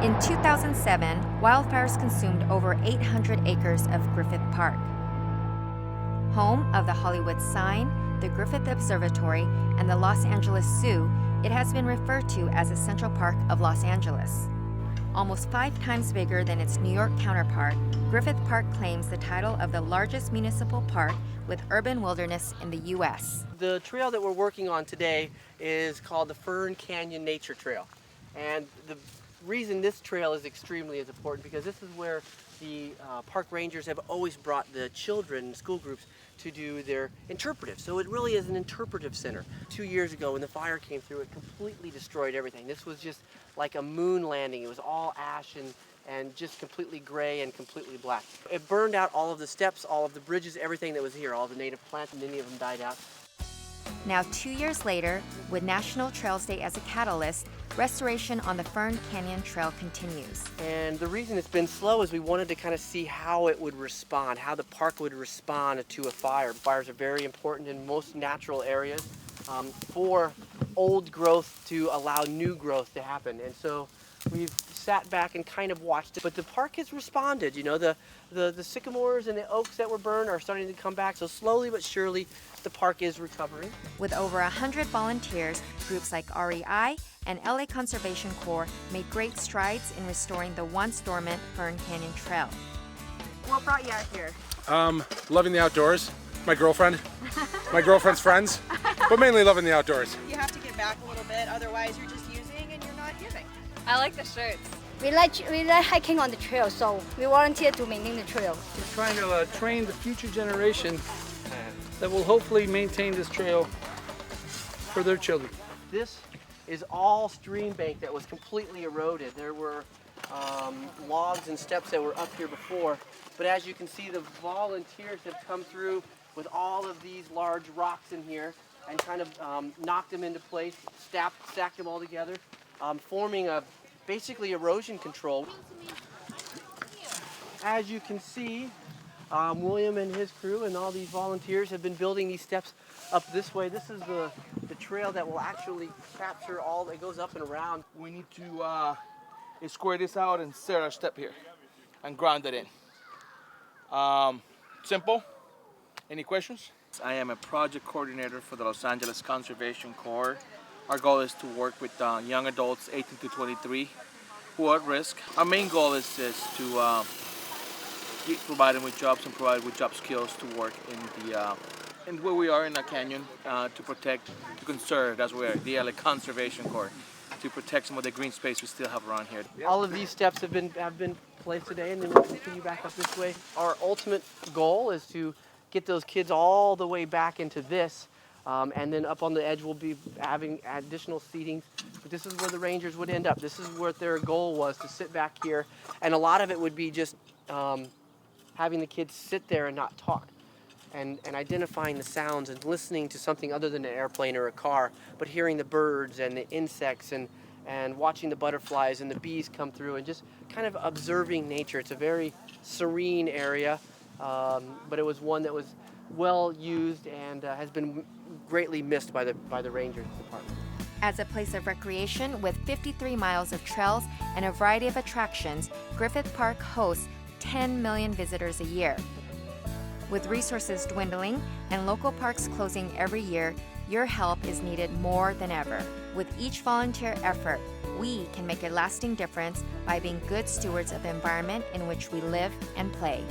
In 2007, wildfires consumed over 800 acres of Griffith Park. Home of the Hollywood Sign, the Griffith Observatory, and the Los Angeles Zoo, it has been referred to as the Central Park of Los Angeles. Almost 5 times bigger than its New York counterpart, Griffith Park claims the title of the largest municipal park with urban wilderness in the U.S. The trail that we're working on today is called the Fern Canyon Nature Trail. And the reason this trail is extremely important because this is where the park rangers have always brought the children, school groups, to do their interpretive. So it really is an interpretive center. 2 years ago when the fire came through, it completely destroyed everything. This was just like a moon landing. It was all ash and just completely gray and completely black. It burned out all of the steps, all of the bridges, everything that was here, all the native plants, and many of them died out. Now 2 years later, with National Trails Day as a catalyst, restoration on the Fern Canyon Trail continues. And the reason it's been slow is we wanted to kind of see how it would respond, how the park would respond to a fire. Fires are very important in most natural areas for old growth to allow new growth to happen. And so we've sat back and kind of watched it, but the park has responded. You know, the sycamores and the oaks that were burned are starting to come back, so slowly but surely the park is recovering. With over 100 volunteers, groups like REI and LA Conservation Corps made great strides in restoring the once dormant Fern Canyon Trail. What brought you out here? Loving the outdoors. My girlfriend's friends, but mainly loving the outdoors. You have to get back a little bit, otherwise you're just using and you're not giving. I like the shirts. We like hiking on the trail, so we volunteer to maintain the trail. We're trying to train the future generation that will hopefully maintain this trail for their children. This is all stream bank that was completely eroded. There were logs and steps that were up here before, but as you can see, the volunteers have come through with all of these large rocks in here and kind of knocked them into place, stacked them all together, forming a basically erosion control. As you can see, William and his crew and all these volunteers have been building these steps up this way. This is the trail that will actually capture all that goes up and around. We need to square this out and set our step here and ground it in. Simple. Any questions? I am a project coordinator for the Los Angeles Conservation Corps. Our goal is to work with young adults 18 to 23 who are at risk. Our main goal is to provide them with jobs and provide with job skills to work in where we are in the canyon to protect, to conserve. That's where the LA Conservation Corps, to protect some of the green space we still have around here. All of these steps have been placed today, and then we'll continue back up this way. Our ultimate goal is to get those kids all the way back into this, and then up on the edge we'll be having additional seatings. But this is where the rangers would end up. This is what their goal was, to sit back here, and a lot of it would be just having the kids sit there and not talk, and identifying the sounds and listening to something other than an airplane or a car, but hearing the birds and the insects and watching the butterflies and the bees come through and just kind of observing nature. It's a very serene area, but it was one that was well used and has been greatly missed by the Rangers Department. As a place of recreation with 53 miles of trails and a variety of attractions, Griffith Park hosts 10 million visitors a year. With resources dwindling and local parks closing every year, your help is needed more than ever. With each volunteer effort, we can make a lasting difference by being good stewards of the environment in which we live and play.